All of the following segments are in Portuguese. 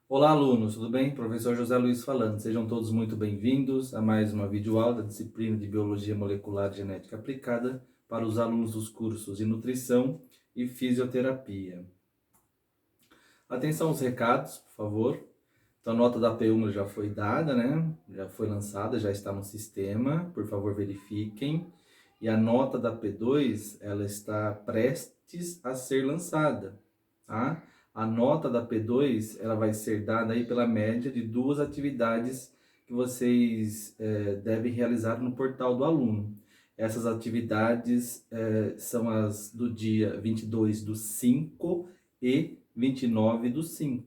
Olá, alunos, tudo bem? Professor José Luiz falando. Sejam todos muito bem-vindos a mais uma videoaula da disciplina de Biologia Molecular e Genética Aplicada para os alunos dos cursos de Nutrição e Fisioterapia. Atenção aos recados, por favor. Então, a nota da P1 já foi dada, né? Já foi lançada, já está no sistema. Por favor, verifiquem. E a nota da P2, ela está prestes a ser lançada, tá? A nota da P2, ela vai ser dada aí pela média de duas atividades que vocês devem realizar no portal do aluno. Essas atividades são as do dia 22/5 e 29/5.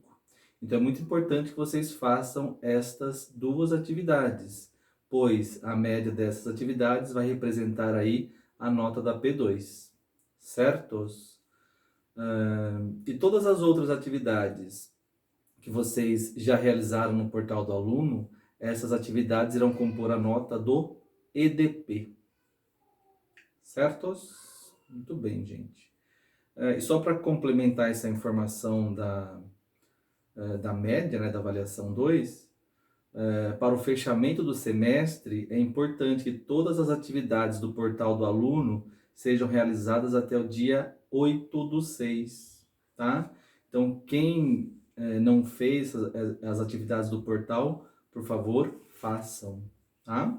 Então é muito importante que vocês façam estas duas atividades, pois a média dessas atividades vai representar aí a nota da P2, certos? E todas as outras atividades que vocês já realizaram no portal do aluno, essas atividades irão compor a nota do EDP, certos? Muito bem, gente. E só para complementar essa informação da média, né, da avaliação 2, para o fechamento do semestre, é importante que todas as atividades do portal do aluno sejam realizadas até o dia 8/6, tá? Então, quem não fez as atividades do portal, por favor, façam, tá?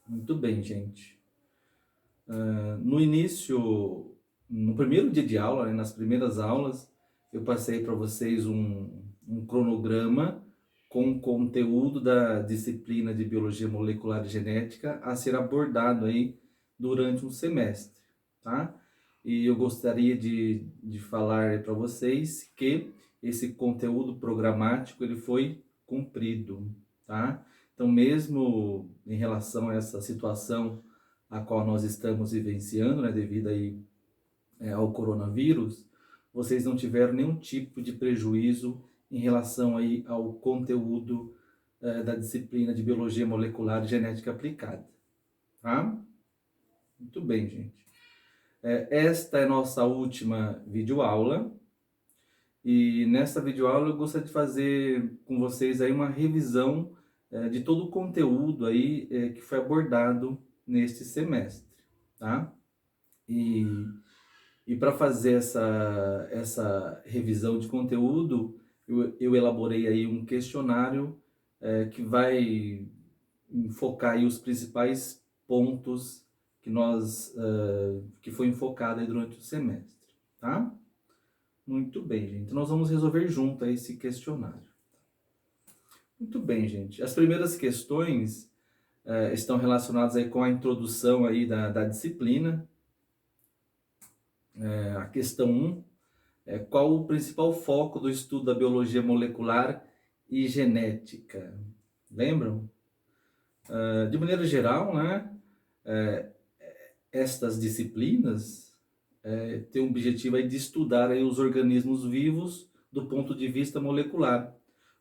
Muito bem, gente. No início, no primeiro dia de aula, né, nas primeiras aulas, eu passei para vocês um cronograma com o conteúdo da disciplina de Biologia Molecular e Genética a ser abordado aí durante um semestre, tá? E eu gostaria de falar para vocês que esse conteúdo programático ele foi cumprido, tá? Então, mesmo em relação a essa situação a qual nós estamos vivenciando, né, devido aí, ao coronavírus, vocês não tiveram nenhum tipo de prejuízo em relação aí ao conteúdo da disciplina de Biologia Molecular e Genética Aplicada, tá? Muito bem, gente. Esta é a nossa última videoaula, e nessa videoaula eu gostaria de fazer com vocês aí uma revisão de todo o conteúdo aí que foi abordado neste semestre, tá? E para fazer essa revisão de conteúdo, eu elaborei aí um questionário que vai enfocar aí os principais pontos que foi enfocado aí durante o semestre, tá? Muito bem, gente. Então, nós vamos resolver junto aí esse questionário. Muito bem, gente. As primeiras questões estão relacionadas aí com a introdução aí da disciplina. A questão 1, qual o principal foco do estudo da biologia molecular e genética? Lembram? De maneira geral, né, estas disciplinas têm o objetivo aí de estudar aí os organismos vivos do ponto de vista molecular,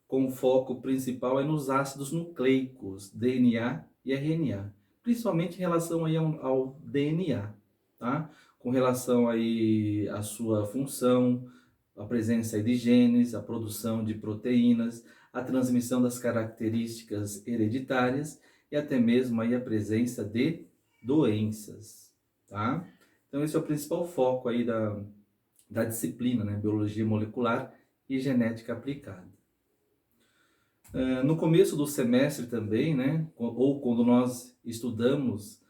com foco principal nos ácidos nucleicos, DNA e RNA, principalmente em relação aí ao DNA, tá? Com relação aí à sua função, a presença de genes, a produção de proteínas, a transmissão das características hereditárias e até mesmo aí a presença de doenças, tá? Então esse é o principal foco aí da disciplina, né? Biologia molecular e genética aplicada. No começo do semestre também, né? Ou quando nós estudamos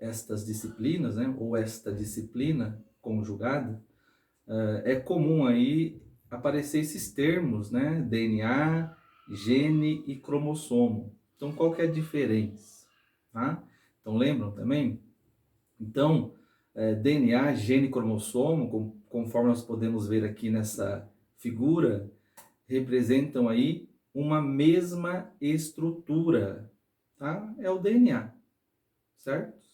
estas disciplinas, né? Ou esta disciplina conjugada, é comum aí aparecer esses termos, né? DNA, gene e cromossomo. Então, qual que é a diferença? Tá? Então, lembram também? Então, DNA, gene e cromossomo, conforme nós podemos ver aqui nessa figura, representam aí uma mesma estrutura, tá? É o DNA, certo?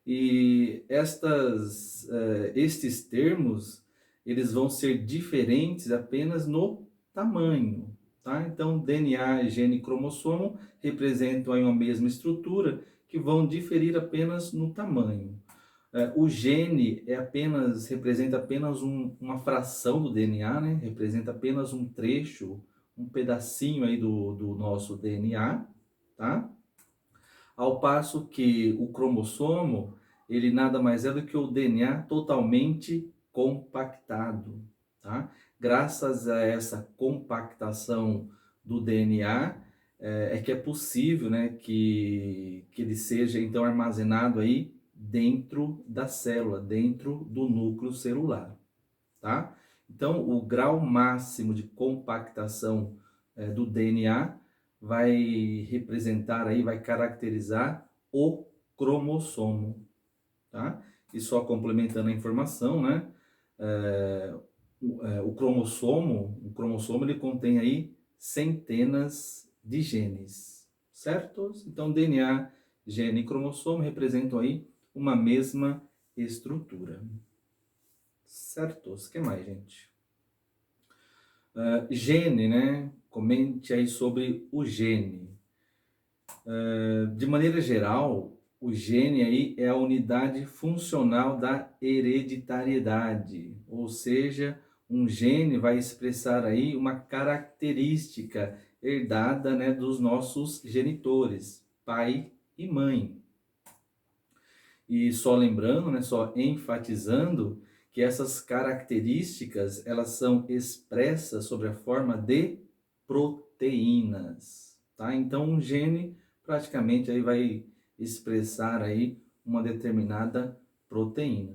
E estes termos, eles vão ser diferentes apenas no tamanho, tá? Então, DNA, gene e cromossomo representam aí uma mesma estrutura que vão diferir apenas no tamanho. O gene representa apenas uma fração do DNA, né? Representa apenas um trecho, um pedacinho aí do nosso DNA, tá? Ao passo que o cromossomo, ele nada mais é do que o DNA totalmente compactado, tá? Graças a essa compactação do DNA, é que é possível, né, que ele seja então armazenado aí dentro da célula, dentro do núcleo celular, tá? Então, o grau máximo de compactação do DNA vai representar aí, vai caracterizar o cromossomo, tá? E só complementando a informação, né? É, o cromossomo ele contém aí centenas de genes, certo? Então, DNA, gene e cromossomo representam aí uma mesma estrutura. Certos? O que mais, gente? Gene, né? Comente aí sobre o gene. De maneira geral, o gene aí é a unidade funcional da hereditariedade, ou seja, um gene vai expressar aí uma característica herdada, né, dos nossos genitores, pai e mãe. E só lembrando, né, só enfatizando que essas características, elas são expressas sob a forma de proteínas, tá? Então, um gene praticamente aí vai expressar aí uma determinada proteína.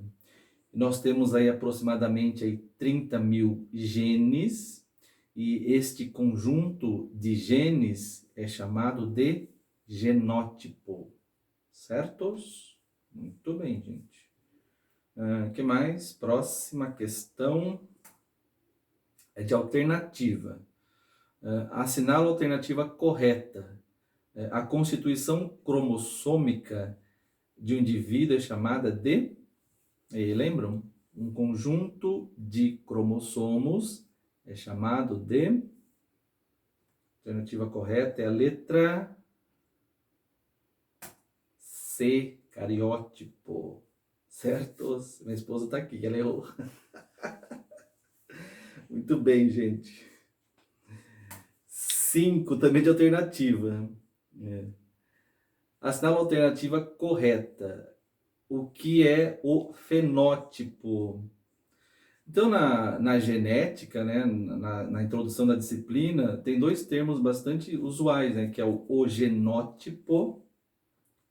Nós temos aí aproximadamente aí 30 mil genes, e este conjunto de genes é chamado de genótipo, certos? Muito bem, gente. Que mais? Próxima questão é de alternativa. Assinala a alternativa correta. A constituição cromossômica de um indivíduo é chamada de, lembram? Um conjunto de cromossomos é chamado de, a alternativa correta é a letra C, cariótipo. Certo? Minha esposa está aqui, ela errou. Muito bem, gente. 5 também de alternativa. Assinala a alternativa correta. O que é o fenótipo? Então, na genética, né, na introdução da disciplina, tem dois termos bastante usuais, né, que é o genótipo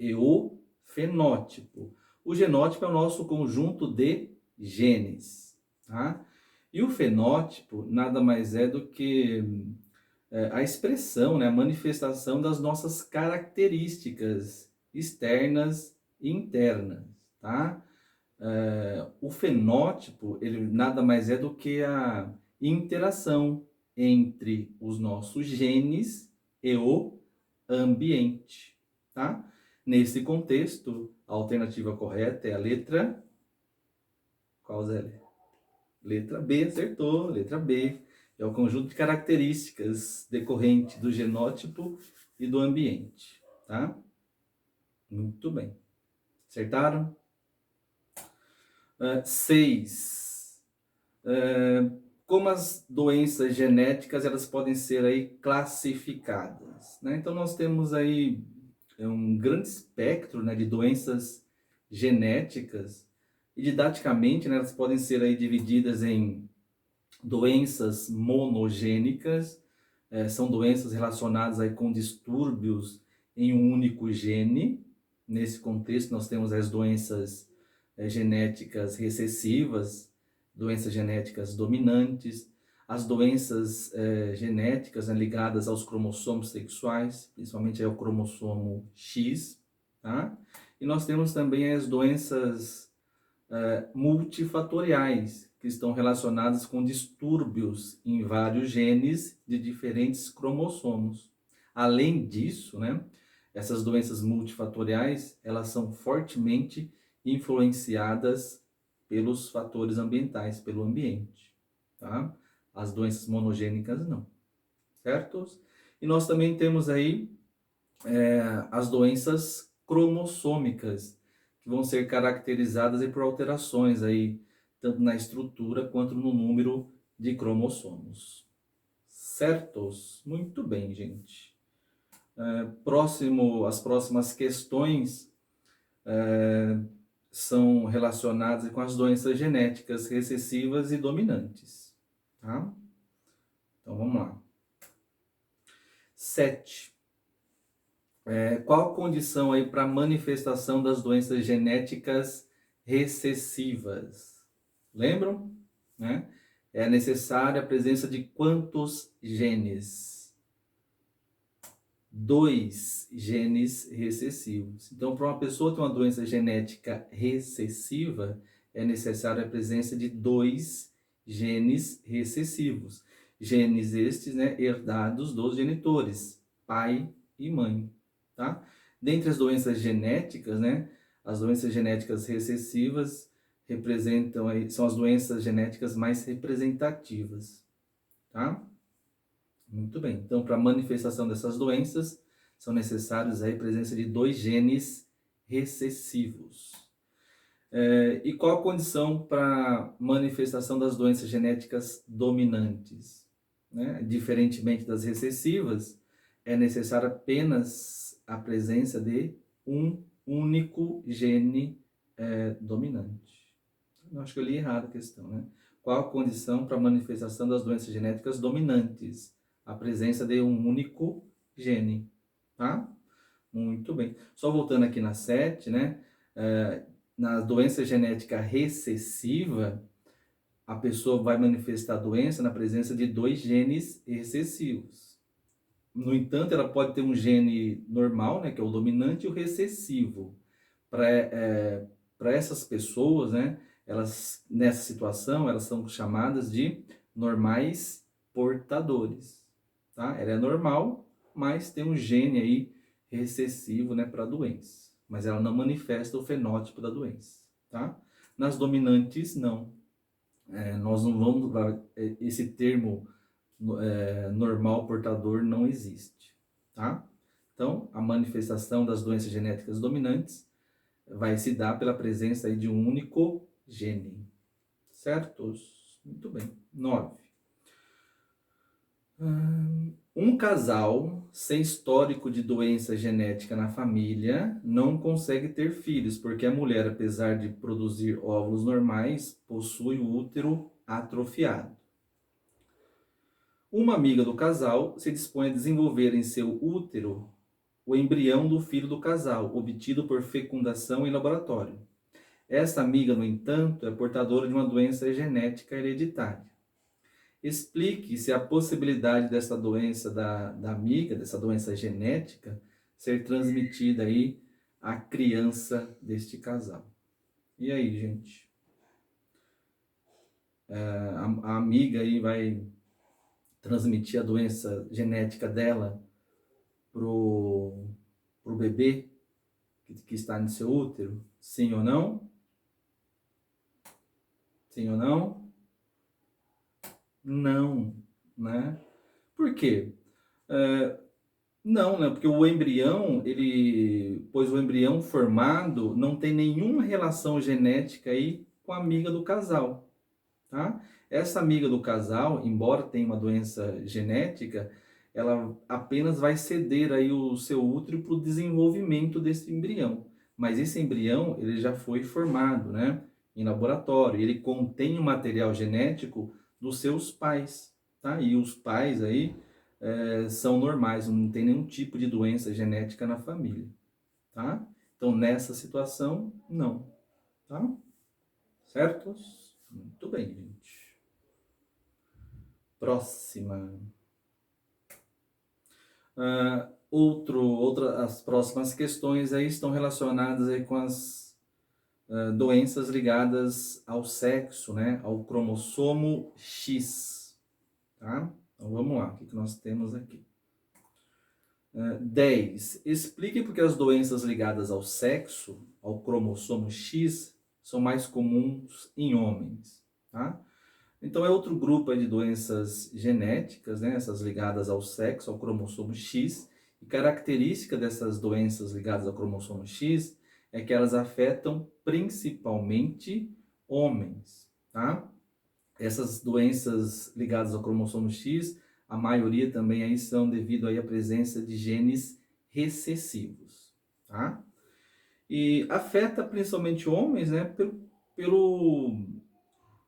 e o fenótipo. O genótipo é o nosso conjunto de genes, tá? E o fenótipo nada mais é do que a expressão, né, a manifestação das nossas características externas e internas, tá? O fenótipo, ele nada mais é do que a interação entre os nossos genes e o ambiente, tá? Nesse contexto, a alternativa correta é a letra... Qual, Zé? Letra B, acertou, letra B. É o conjunto de características decorrente do genótipo e do ambiente, tá? Muito bem. Acertaram? 6. Como as doenças genéticas elas podem ser aí classificadas, né? Então nós temos aí um grande espectro, né, de doenças genéticas e didaticamente, né, elas podem ser aí divididas em doenças monogênicas, são doenças relacionadas aí com distúrbios em um único gene. Nesse contexto nós temos as doenças genéticas recessivas, doenças genéticas dominantes, as doenças genéticas, né, ligadas aos cromossomos sexuais, principalmente ao cromossomo X, tá? E nós temos também as doenças multifatoriais, que estão relacionadas com distúrbios em vários genes de diferentes cromossomos. Além disso, né, essas doenças multifatoriais, elas são fortemente influenciadas pelos fatores ambientais, pelo ambiente, tá? As doenças monogênicas não, certo? E nós também temos aí as doenças cromossômicas, que vão ser caracterizadas aí por alterações aí, tanto na estrutura quanto no número de cromossomos. Certos? Muito bem, gente. As próximas questões são relacionadas com as doenças genéticas recessivas e dominantes, tá? Então, vamos lá. 7. Qual a condição aí para manifestação das doenças genéticas recessivas? Lembram? Né? É necessária a presença de quantos genes? 2 genes recessivos. Então, para uma pessoa ter uma doença genética recessiva, é necessária a presença de 2 genes recessivos. Genes estes, né, herdados dos genitores, pai e mãe, tá? Dentre as doenças genéticas, né, as doenças genéticas recessivas são as doenças genéticas mais representativas, tá? Muito bem. Então, para a manifestação dessas doenças, são necessários aí a presença de 2 genes recessivos. E qual a condição para manifestação das doenças genéticas dominantes? Né? Diferentemente das recessivas, é necessária apenas a presença de um único gene dominante. Eu acho que eu li errado a questão, né? Qual a condição para manifestação das doenças genéticas dominantes? A presença de um único gene, tá? Muito bem. Só voltando aqui na 7, né? Na doença genética recessiva, a pessoa vai manifestar a doença na presença de 2 genes recessivos. No entanto, ela pode ter um gene normal, né, que é o dominante, e o recessivo. Para essas pessoas, né, elas, nessa situação, elas são chamadas de normais portadores, tá? Ela é normal, mas tem um gene aí recessivo, né, para a doença, mas ela não manifesta o fenótipo da doença, tá? Nas dominantes, não. Nós não vamos, esse termo normal portador não existe, tá? Então, a manifestação das doenças genéticas dominantes vai se dar pela presença aí de um único gene, certos? Muito bem. 9. Um casal sem histórico de doença genética na família não consegue ter filhos, porque a mulher, apesar de produzir óvulos normais, possui o útero atrofiado. Uma amiga do casal se dispõe a desenvolver em seu útero o embrião do filho do casal, obtido por fecundação em laboratório. Esta amiga, no entanto, é portadora de uma doença genética hereditária. Explique se a possibilidade dessa doença da amiga, dessa doença genética, ser transmitida aí à criança deste casal. E aí, gente? A amiga aí vai transmitir a doença genética dela pro bebê que está no seu útero? Sim ou não? Sim ou não? Não, né? Por quê? Não, né? Porque o embrião, pois o embrião formado não tem nenhuma relação genética aí com a amiga do casal, tá? Essa amiga do casal, embora tenha uma doença genética, ela apenas vai ceder aí o seu útero para o desenvolvimento desse embrião. Mas esse embrião, ele já foi formado, né? Em laboratório. Ele contém o material genético dos seus pais, tá? E os pais aí são normais, não tem nenhum tipo de doença genética na família, tá? Então, nessa situação, não, tá? Certos? Muito bem, gente. Próxima. As próximas questões aí estão relacionadas aí com as doenças ligadas ao sexo, né? Ao cromossomo X, tá? Então, vamos lá, o que nós temos aqui? 10. Explique por que as doenças ligadas ao sexo, ao cromossomo X, são mais comuns em homens, tá? Então, é outro grupo de doenças genéticas, né? Essas ligadas ao sexo, ao cromossomo X. E característica dessas doenças ligadas ao cromossomo X é que elas afetam principalmente homens, tá? Essas doenças ligadas ao cromossomo X a maioria também aí são devido aí à presença de genes recessivos, tá? E afeta principalmente homens, né,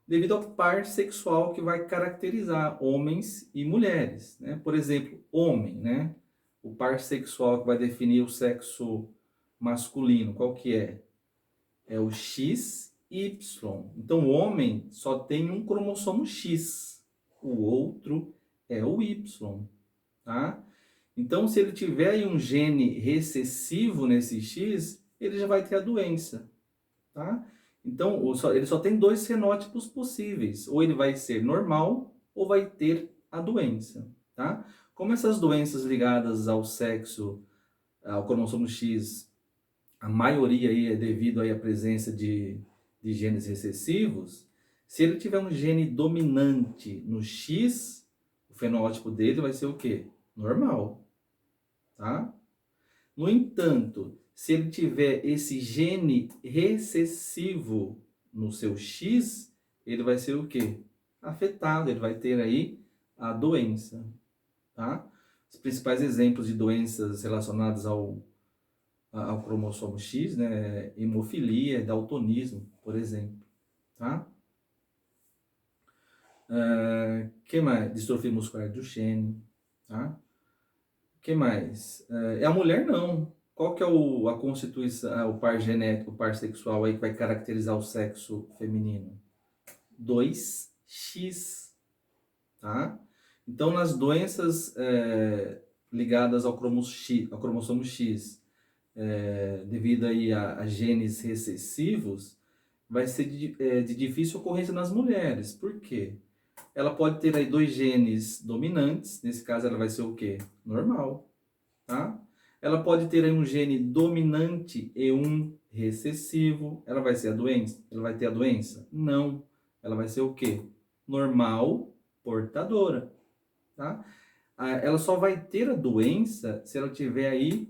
devido ao par sexual que vai caracterizar homens e mulheres, né? Por exemplo, homem, né? O par sexual que vai definir o sexo masculino, qual que é? É o XY. Então, o homem só tem um cromossomo X, o outro é o Y, tá? Então, se ele tiver aí um gene recessivo nesse X, ele já vai ter a doença, tá? Então, ele só tem dois fenótipos possíveis, ou ele vai ser normal ou vai ter a doença, tá? Como essas doenças ligadas ao sexo, ao cromossomo X, a maioria aí é devido aí à presença de genes recessivos, se ele tiver um gene dominante no X, o fenótipo dele vai ser o quê? Normal, tá? No entanto, se ele tiver esse gene recessivo no seu X, ele vai ser o quê? Afetado, ele vai ter aí a doença, tá? Os principais exemplos de doenças relacionadas ao cromossomo X, né? Hemofilia, daltonismo, por exemplo, tá? Que mais? Distrofia muscular Duchenne, tá? Que mais? A mulher não. Qual que é a constituição, o par genético, o par sexual aí que vai caracterizar o sexo feminino? 2X, tá? Então, nas doenças ligadas ao cromossomo X, devido aí a genes recessivos, vai ser de difícil ocorrência nas mulheres. Por quê? Ela pode ter aí dois genes dominantes, nesse caso ela vai ser o quê? Normal, tá? Ela pode ter aí um gene dominante e um recessivo, ela vai ser a doença? Ela vai ter a doença? Não, ela vai ser o quê? Normal portadora, tá? Ela só vai ter a doença se ela tiver aí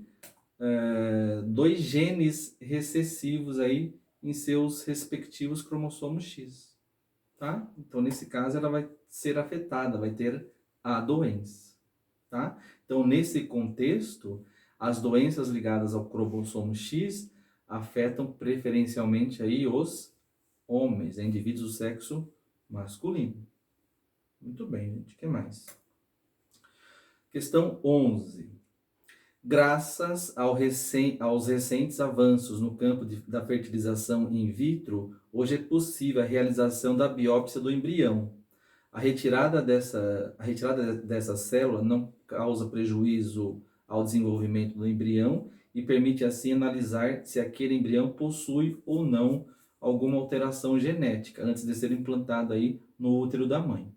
dois genes recessivos aí em seus respectivos cromossomos X, tá? Então, nesse caso, ela vai ser afetada, vai ter a doença, tá? Então, nesse contexto, as doenças ligadas ao cromossomo X afetam preferencialmente aí os homens, indivíduos do sexo masculino. Muito bem, gente. O que mais? Questão 11. Graças aos recentes avanços no campo da fertilização in vitro, hoje é possível a realização da biópsia do embrião. A retirada dessa célula não causa prejuízo ao desenvolvimento do embrião e permite assim analisar se aquele embrião possui ou não alguma alteração genética antes de ser implantado aí no útero da mãe.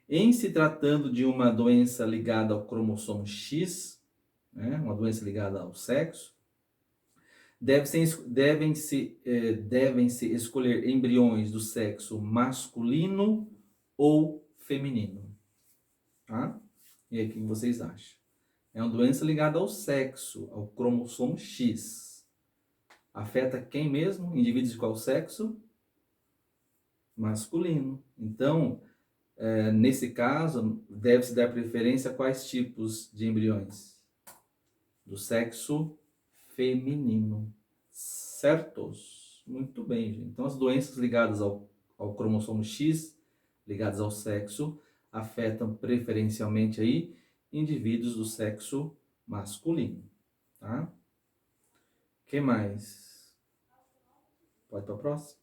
Em se tratando de uma doença ligada ao cromossomo X, né, uma doença ligada ao sexo, devem-se escolher embriões do sexo masculino ou feminino. Tá? E aí, o que vocês acham? É uma doença ligada ao sexo, ao cromossomo X. Afeta quem mesmo? Indivíduos de qual sexo? Masculino. Então, nesse caso, deve-se dar preferência a quais tipos de embriões? Do sexo feminino. Certos? Muito bem, gente. Então, as doenças ligadas ao cromossomo X, ligadas ao sexo, afetam preferencialmente aí indivíduos do sexo masculino, tá? O que mais? Pode para a próxima?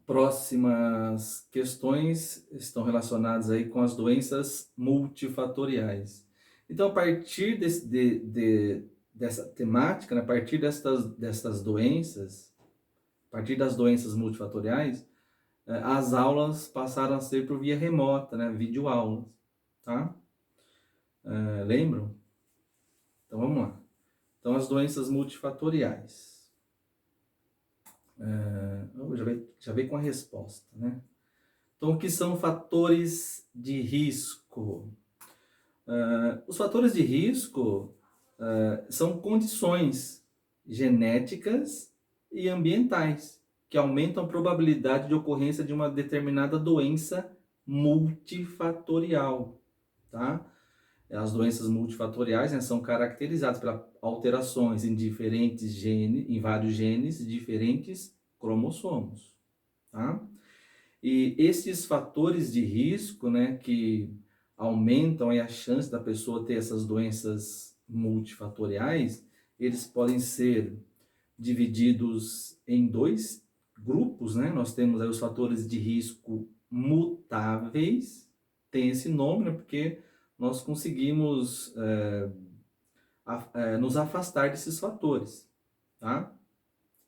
Próximas questões estão relacionadas aí com as doenças multifatoriais. Então, a partir dessa temática, né, a partir destas doenças, a partir das doenças multifatoriais, as aulas passaram a ser por via remota, né, videoaulas, tá? Lembram? Então, vamos lá. Então, as doenças multifatoriais. Já veio com a resposta, né? Então, o que são fatores de risco? Os fatores de risco são condições genéticas e ambientais que aumentam a probabilidade de ocorrência de uma determinada doença multifatorial, tá? As doenças multifatoriais, né, são caracterizadas por alterações em diferentes genes, em vários genes, diferentes cromossomos, tá? E esses fatores de risco, né, que aumentam aí a chance da pessoa ter essas doenças multifatoriais, eles podem ser divididos em dois grupos, né? Nós temos aí os fatores de risco mutáveis, tem esse nome, né, porque nós conseguimos nos afastar desses fatores, tá?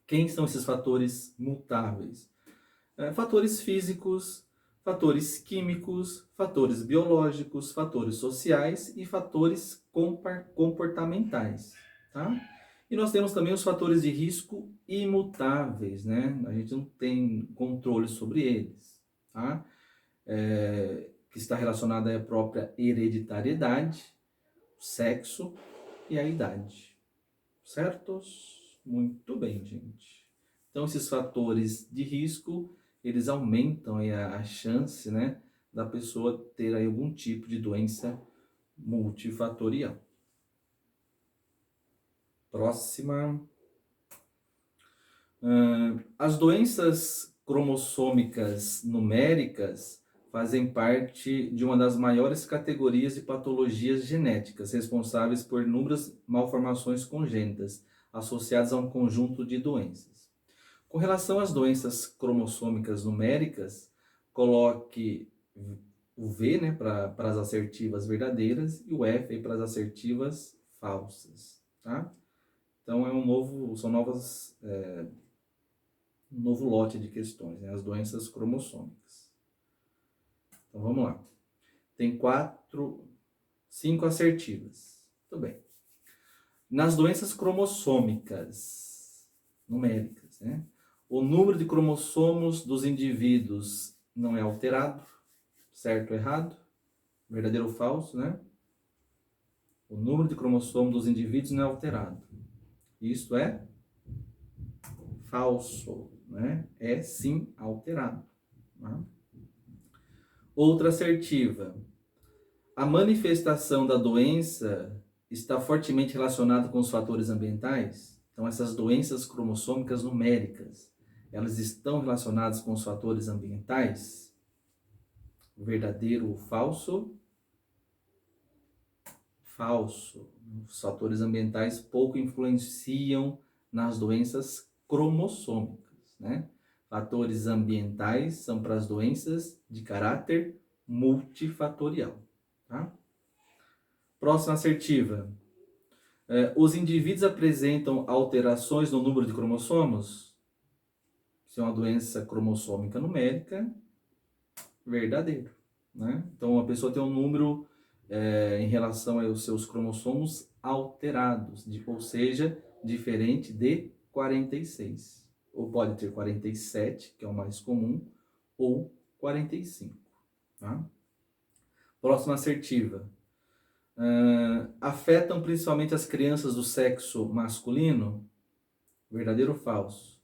Quem são esses fatores mutáveis? Fatores físicos, fatores químicos, fatores biológicos, fatores sociais e fatores comportamentais, tá? E nós temos também os fatores de risco imutáveis, né? A gente não tem controle sobre eles, tá? Que está relacionada à própria hereditariedade, sexo e a idade, certos? Muito bem, gente. Então, esses fatores de risco, eles aumentam aí a chance, né, da pessoa ter aí algum tipo de doença multifatorial. Próxima. As doenças cromossômicas numéricas fazem parte de uma das maiores categorias de patologias genéticas, responsáveis por inúmeras malformações congênitas, associadas a um conjunto de doenças. Com relação às doenças cromossômicas numéricas, coloque o V, né, para as assertivas verdadeiras e o F para as assertivas falsas, tá? Então são novas um novo lote de questões, né? As doenças cromossômicas. Então vamos lá. Tem 5 assertivas. Tudo bem. Nas doenças cromossômicas numéricas, né? O número de cromossomos dos indivíduos não é alterado, certo ou errado? Verdadeiro ou falso, né? O número de cromossomos dos indivíduos não é alterado. Isto é falso, né? É sim alterado. Né? Outra assertiva. A manifestação da doença está fortemente relacionada com os fatores ambientais. Então, essas doenças cromossômicas numéricas, elas estão relacionadas com os fatores ambientais? Verdadeiro ou falso? Falso. Os fatores ambientais pouco influenciam nas doenças cromossômicas, né? Fatores ambientais são para as doenças de caráter multifatorial, tá? Próxima assertiva. Os indivíduos apresentam alterações no número de cromossomos? Se é uma doença cromossômica numérica, verdadeiro, né? Então, a pessoa tem um número em relação aos seus cromossomos alterados, ou seja, diferente de 46. Ou pode ter 47, que é o mais comum, ou 45. Tá? Próxima assertiva. Afetam principalmente as crianças do sexo masculino? Verdadeiro ou falso?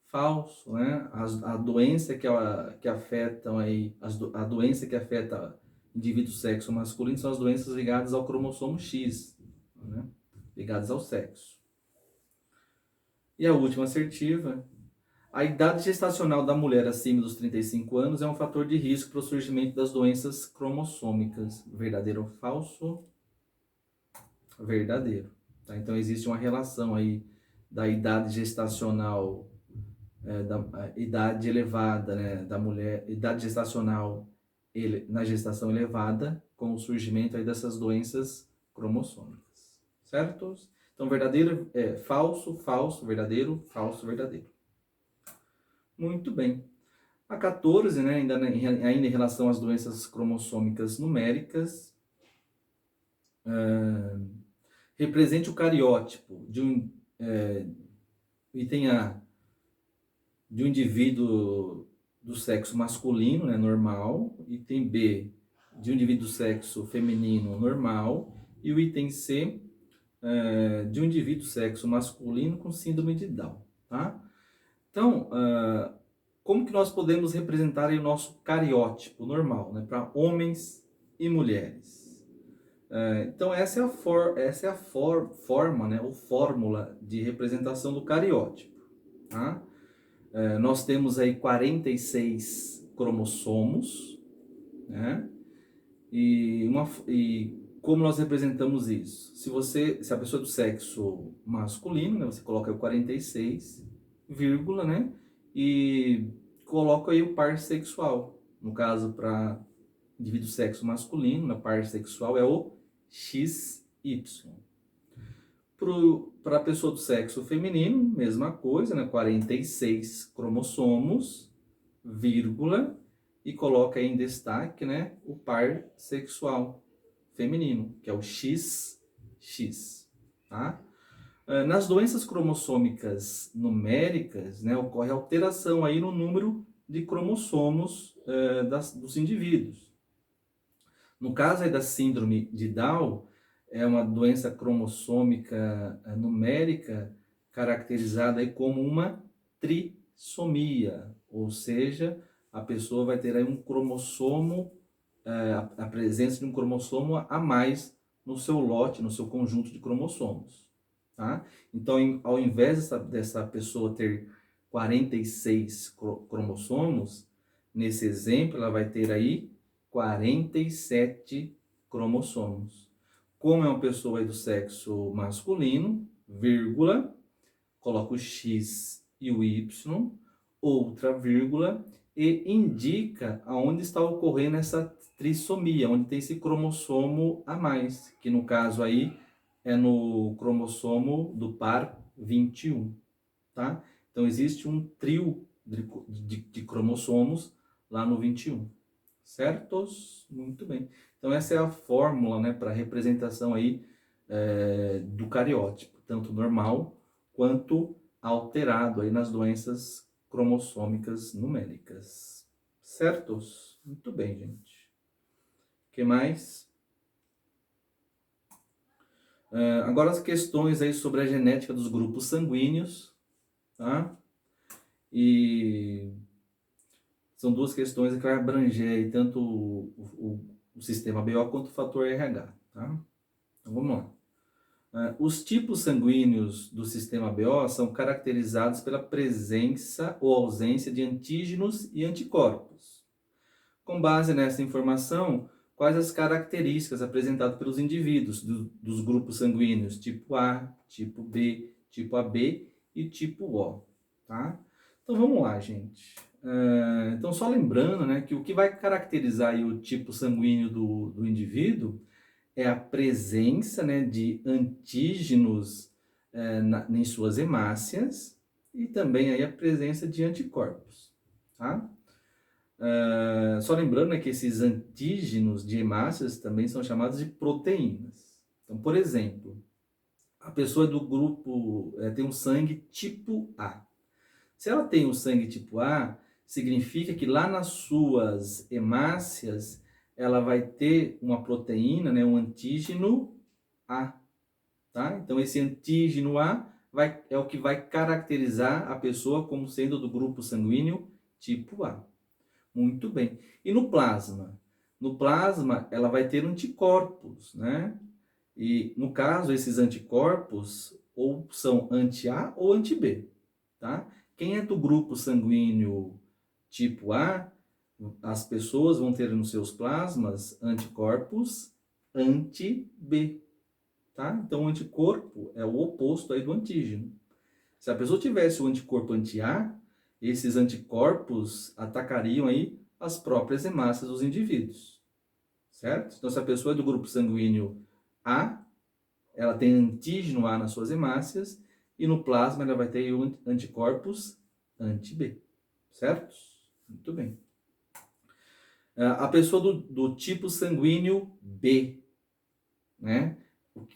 Falso, né? A doença que afetam aí, a doença que afeta indivíduo do sexo masculino são as doenças ligadas ao cromossomo X, né? Ligadas ao sexo. E a última assertiva. A idade gestacional da mulher acima dos 35 anos é um fator de risco para o surgimento das doenças cromossômicas. Verdadeiro ou falso? Verdadeiro. Tá? Então, existe uma relação aí da idade gestacional, da idade elevada, né, da mulher, idade gestacional na gestação elevada, com o surgimento aí dessas doenças cromossômicas. Certo? Então, verdadeiro, falso, falso, verdadeiro, falso, verdadeiro. Muito bem. A 14, né, ainda em relação às doenças cromossômicas numéricas, represente o cariótipo de item A, de um indivíduo do sexo masculino, né, normal, item B, de um indivíduo do sexo feminino normal, e o item C, de um indivíduo do sexo masculino com síndrome de Down, tá? Então, como que nós podemos representar aí o nosso cariótipo normal, né, para homens e mulheres? Então essa é a forma, né, ou fórmula de representação do cariótipo, tá? Nós temos aí 46 cromossomos, né? E como nós representamos isso? Se a pessoa é do sexo masculino, né, você coloca aí o 46, vírgula, né? E coloca aí o par sexual. No caso, para indivíduo do sexo masculino, na par sexual é o XY. Para a pessoa do sexo feminino, mesma coisa, né? 46 cromossomos, vírgula, e coloca aí em destaque, né, o par sexual feminino, que é o XX, tá? Nas doenças cromossômicas numéricas, né, ocorre alteração aí no número de cromossomos dos indivíduos. No caso aí da síndrome de Down, é uma doença cromossômica numérica caracterizada aí como uma trissomia, ou seja, a pessoa vai ter aí um cromossomo, a presença de um cromossomo a mais no seu lote, no seu conjunto de cromossomos, tá? Então, ao invés dessa pessoa ter 46 cromossomos, nesse exemplo, ela vai ter aí 47 cromossomos. Como é uma pessoa aí do sexo masculino, vírgula, coloca o X e o Y, outra vírgula, e indica aonde está ocorrendo essa trissomia, onde tem esse cromossomo a mais, que no caso aí é no cromossomo do par 21, tá? Então existe um trio de cromossomos lá no 21, certos? Muito bem. Então essa é a fórmula, né, para representação aí do cariótipo, tanto normal quanto alterado aí nas doenças cromossômicas numéricas. Certos? Muito bem, gente. O que mais? Agora as questões aí sobre a genética dos grupos sanguíneos, tá? E são duas questões que vai abranger aí tanto o sistema BO quanto o fator RH, tá? Então vamos lá. Os tipos sanguíneos do sistema BO são caracterizados pela presença ou ausência de antígenos e anticorpos. Com base nessa informação, quais as características apresentadas pelos indivíduos dos grupos sanguíneos tipo A, tipo B, tipo AB e tipo O, tá? Então vamos lá, gente. Então só lembrando, né, que o que vai caracterizar aí o tipo sanguíneo do indivíduo é a presença, né, de antígenos em suas hemácias e também aí a presença de anticorpos, tá? Só lembrando, né, que esses antígenos de hemácias também são chamados de proteínas. Então, por exemplo, a pessoa do grupo tem um sangue tipo A. Se ela tem um sangue tipo A, significa que lá nas suas hemácias ela vai ter uma proteína, né, um antígeno A, tá? Então esse antígeno A é o que vai caracterizar a pessoa como sendo do grupo sanguíneo tipo A. Muito bem. E no plasma? No plasma ela vai ter anticorpos, né? E no caso esses anticorpos ou são anti-A ou anti-B, tá? Quem é do grupo sanguíneo tipo A, as pessoas vão ter nos seus plasmas anticorpos anti-B, tá? Então o anticorpo é o oposto aí do antígeno. Se a pessoa tivesse o anticorpo anti-A, esses anticorpos atacariam aí as próprias hemácias dos indivíduos, certo? Então se a pessoa é do grupo sanguíneo A, ela tem antígeno A nas suas hemácias e no plasma ela vai ter anticorpos anti-B, certo? Muito bem. A pessoa do tipo sanguíneo B, né?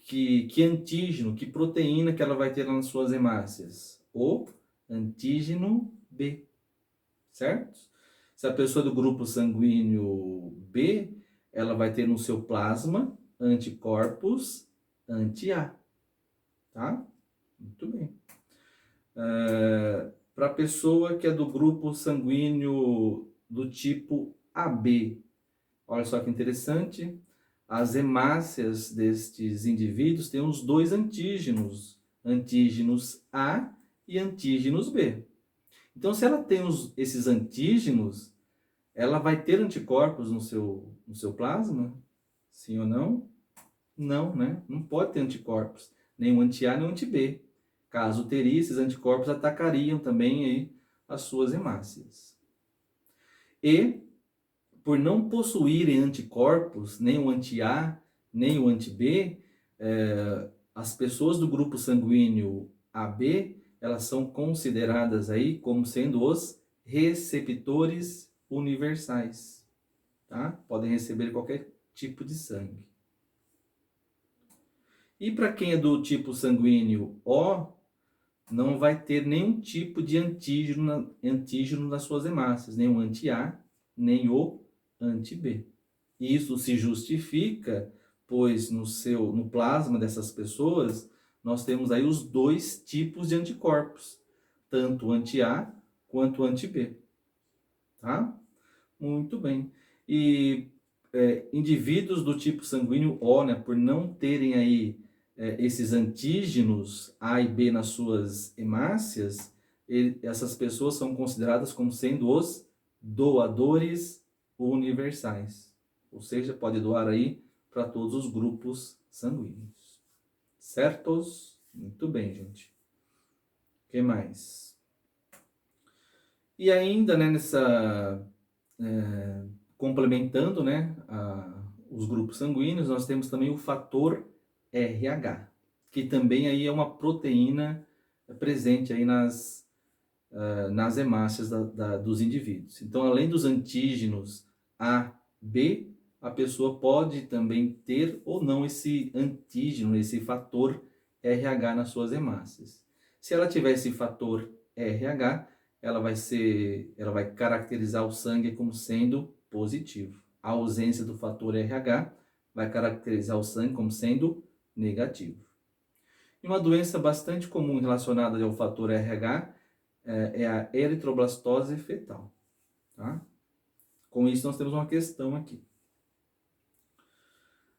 Que antígeno, que proteína que ela vai ter lá nas suas hemácias? O antígeno B, certo? Se a pessoa do grupo sanguíneo B, ela vai ter no seu plasma anticorpos anti-A, tá? Muito bem. para a pessoa que é do grupo sanguíneo do tipo AB. Olha só que interessante. As hemácias destes indivíduos têm os dois antígenos, antígenos A e antígenos B. Então, se ela tem esses antígenos, ela vai ter anticorpos no seu plasma? Sim ou não? Não, né? Não pode ter anticorpos, nem o anti-A nem o anti-B. Caso teria, esses anticorpos atacariam também aí as suas hemácias. E, por não possuírem anticorpos, nem o anti-A, nem o anti-B, as pessoas do grupo sanguíneo AB, elas são consideradas aí como sendo os receptores universais, tá? Podem receber qualquer tipo de sangue. E para quem é do tipo sanguíneo O, não vai ter nenhum tipo de antígeno nas suas hemácias, nem o anti-A, nem o anti-B. Isso se justifica, pois no plasma dessas pessoas, nós temos aí os dois tipos de anticorpos, tanto o anti-A quanto o anti-B. Tá? Muito bem. E indivíduos do tipo sanguíneo O, né, por não terem aí esses antígenos A e B nas suas hemácias, essas pessoas são consideradas como sendo os doadores universais. Ou seja, pode doar aí para todos os grupos sanguíneos. Certos? Muito bem, gente. O que mais? E ainda, né, complementando, né, os grupos sanguíneos, nós temos também o fator RH, que também aí é uma proteína presente aí nas hemácias dos indivíduos. Então, além dos antígenos A, B, a pessoa pode também ter ou não esse antígeno, esse fator RH nas suas hemácias. Se ela tiver esse fator RH, ela vai caracterizar o sangue como sendo positivo. A ausência do fator RH vai caracterizar o sangue como sendo negativo. E uma doença bastante comum relacionada ao fator RH é a eritroblastose fetal. Tá? Com isso, nós temos uma questão aqui.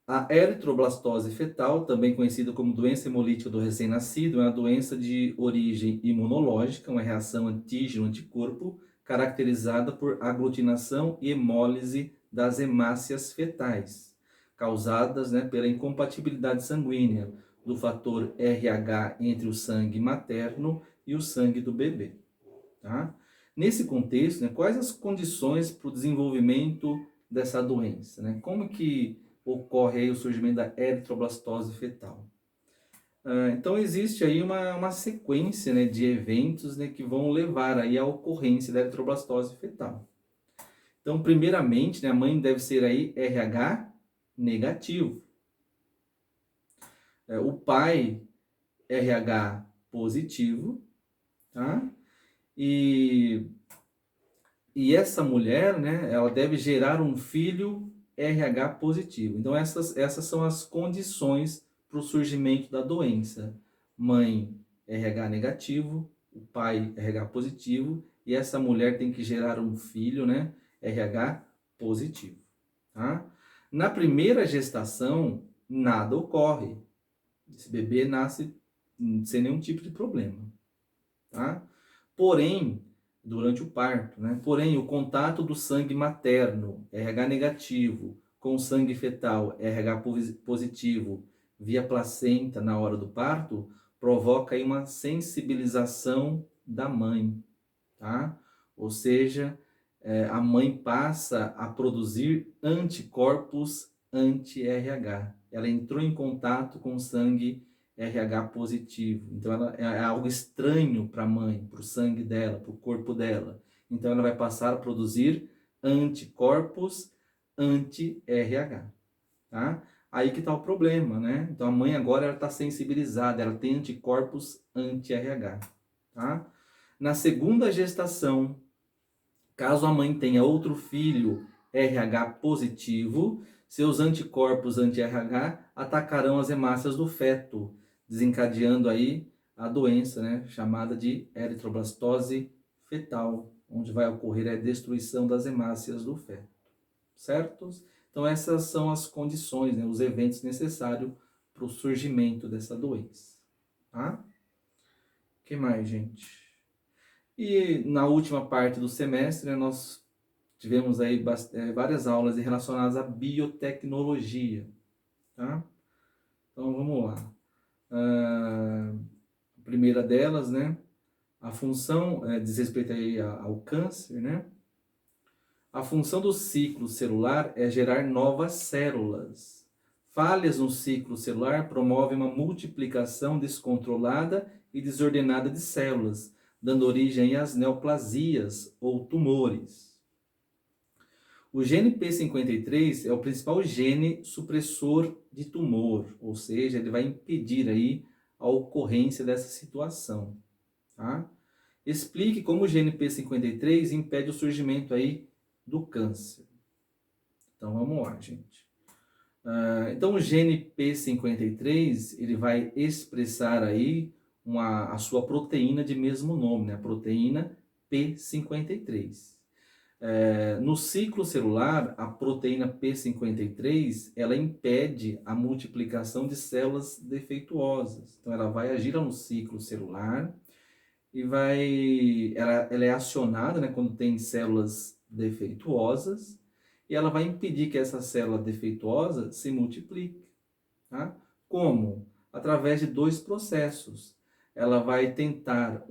A eritroblastose fetal, também conhecida como doença hemolítica do recém-nascido, é uma doença de origem imunológica, uma reação antígeno-anticorpo, caracterizada por aglutinação e hemólise das hemácias fetais, causadas, né, pela incompatibilidade sanguínea do fator RH entre o sangue materno e o sangue do bebê. Tá? Nesse contexto, né, quais as condições para o desenvolvimento dessa doença? Né? Como que ocorre aí o surgimento da eritroblastose fetal? Então, existe aí uma sequência, né, de eventos, né, que vão levar aí à ocorrência da eritroblastose fetal. Então, primeiramente, né, a mãe deve ser aí RH negativo. O pai RH positivo, tá? E essa mulher, né, ela deve gerar um filho RH positivo. Então, essas são as condições para o surgimento da doença. Mãe RH negativo, o pai RH positivo, e essa mulher tem que gerar um filho, né, RH positivo. Tá? Na primeira gestação, nada ocorre. Esse bebê nasce sem nenhum tipo de problema. Tá? Porém, durante o parto, né? Porém, o contato do sangue materno, RH negativo, com o sangue fetal, RH positivo, via placenta na hora do parto, provoca aí uma sensibilização da mãe, tá? Ou seja, a mãe passa a produzir anticorpos anti-RH. Ela entrou em contato com o sangue RH positivo. Então, é algo estranho para a mãe, para o sangue dela, para o corpo dela. Então, ela vai passar a produzir anticorpos anti-RH. Tá? Aí que está o problema, né? Então, a mãe agora está sensibilizada, ela tem anticorpos anti-RH. Tá? Na segunda gestação, caso a mãe tenha outro filho RH positivo, seus anticorpos anti-RH atacarão as hemácias do feto, desencadeando aí a doença, né, chamada de eritroblastose fetal, onde vai ocorrer a destruição das hemácias do feto, certo? Então essas são as condições, né, os eventos necessários para o surgimento dessa doença, tá? O que mais, gente? E na última parte do semestre, né, nós tivemos aí várias aulas relacionadas à biotecnologia, tá? Então vamos lá. A primeira delas, né? A função diz respeito aí ao câncer, né? A função do ciclo celular é gerar novas células. Falhas no ciclo celular promovem uma multiplicação descontrolada e desordenada de células, dando origem às neoplasias ou tumores. O gene P53 é o principal gene supressor de tumor, ou seja, ele vai impedir aí a ocorrência dessa situação, tá? Explique como o gene P53 impede o surgimento aí do câncer. Então vamos lá, gente. Então o gene P53 ele vai expressar aí a sua proteína de mesmo nome, né? A proteína P53. No ciclo celular, a proteína P53 ela impede a multiplicação de células defeituosas. Então ela vai agir no ciclo celular e ela é acionada, né, quando tem células defeituosas, e ela vai impedir que essa célula defeituosa se multiplique, tá? Como? Através de dois processos. Ela vai tentar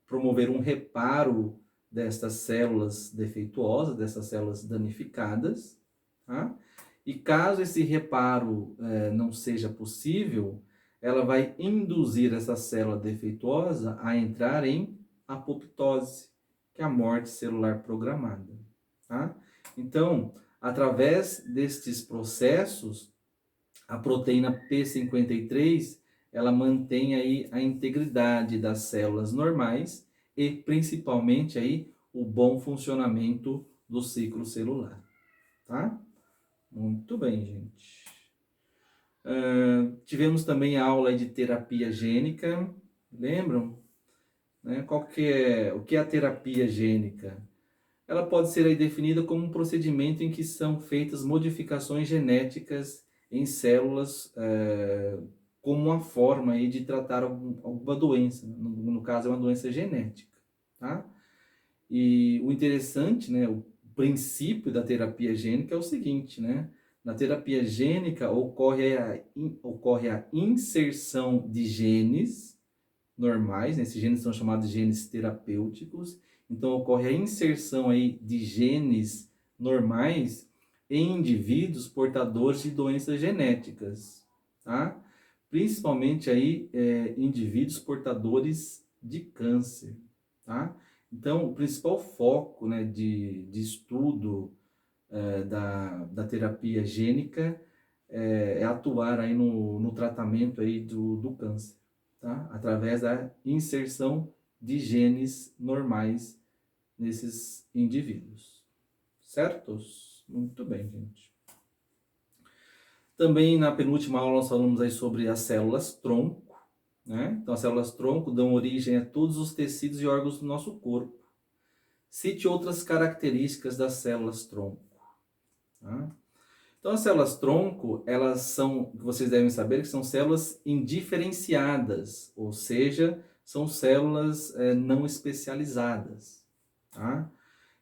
promover um reparo destas células defeituosas, dessas células danificadas, tá? E caso esse reparo não seja possível, ela vai induzir essa célula defeituosa a entrar em apoptose, que é a morte celular programada, tá? Então, através destes processos, a proteína P53, ela mantém aí a integridade das células normais e principalmente aí o bom funcionamento do ciclo celular, tá? Muito bem, gente. Tivemos também a aula de terapia gênica, lembram? Né? O que é a terapia gênica? Ela pode ser aí definida como um procedimento em que são feitas modificações genéticas em células como uma forma aí de tratar alguma doença. No caso, é uma doença genética, tá? E o interessante, né, o princípio da terapia gênica é o seguinte, né? Na terapia gênica ocorre a inserção de genes normais, né? Esses genes são chamados de genes terapêuticos. Então ocorre a inserção aí de genes normais em indivíduos portadores de doenças genéticas, tá? Principalmente aí indivíduos portadores de câncer, tá? Então o principal foco, né, de estudo da terapia gênica é atuar aí no tratamento aí do câncer, tá? Através da inserção de genes normais nesses indivíduos, certos? Muito bem, gente. Também na penúltima aula nós falamos aí sobre as células tronco, né? Então as células tronco dão origem a todos os tecidos e órgãos do nosso corpo. Cite outras características das células tronco, tá? Então, as células tronco, elas são, vocês devem saber, que são células indiferenciadas, ou seja, são células não especializadas, tá?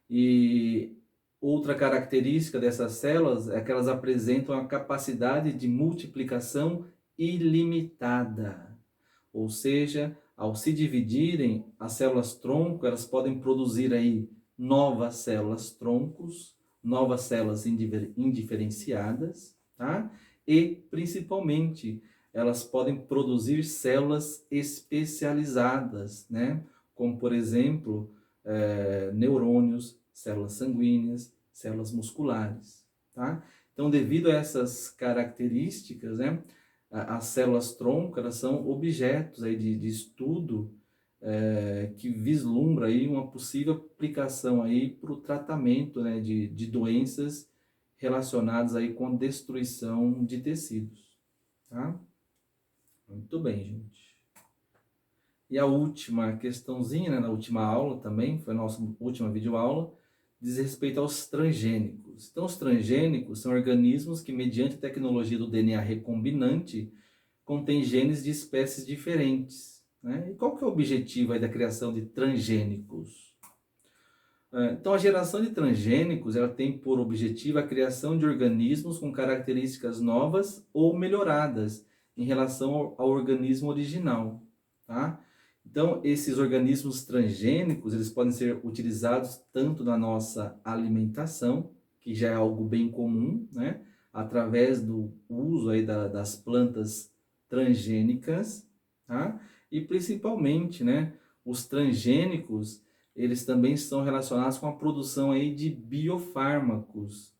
E outra característica dessas células é que elas apresentam a capacidade de multiplicação ilimitada, ou seja, ao se dividirem, as células tronco, elas podem produzir aí novas células troncos, novas células indiferenciadas, tá? E, principalmente, elas podem produzir células especializadas, né? Como, por exemplo, neurônios, células sanguíneas, células musculares, tá? Então, devido a essas características, né? As células tronco, elas são objetos aí de estudo que vislumbra aí uma possível aplicação aí para o tratamento, né, de doenças relacionadas aí com a destruição de tecidos, tá? Muito bem, gente. E a última questãozinha, né, na última aula também, foi a nossa última videoaula, diz respeito aos transgênicos. Então, os transgênicos são organismos que, mediante a tecnologia do DNA recombinante, contêm genes de espécies diferentes, né? E qual que é o objetivo aí da criação de transgênicos? Então, a geração de transgênicos ela tem por objetivo a criação de organismos com características novas ou melhoradas em relação ao organismo original, tá? Então, esses organismos transgênicos, eles podem ser utilizados tanto na nossa alimentação, que já é algo bem comum, né? Através do uso aí das plantas transgênicas, tá? E principalmente, né? Os transgênicos, eles também estão relacionados com a produção aí de biofármacos,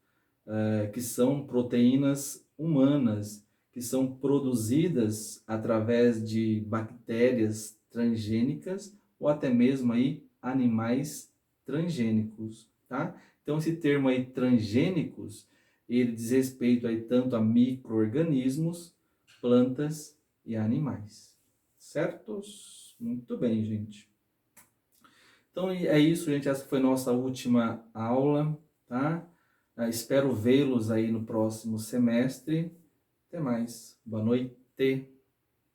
que são proteínas humanas, que são produzidas através de bactérias transgênicas ou até mesmo aí animais transgênicos, tá? Então esse termo aí transgênicos, ele diz respeito aí tanto a micro-organismos, plantas e animais, certos? Muito bem, gente. Então é isso, gente. Essa foi nossa última aula, tá? Espero vê-los aí no próximo semestre. Até mais. Boa noite.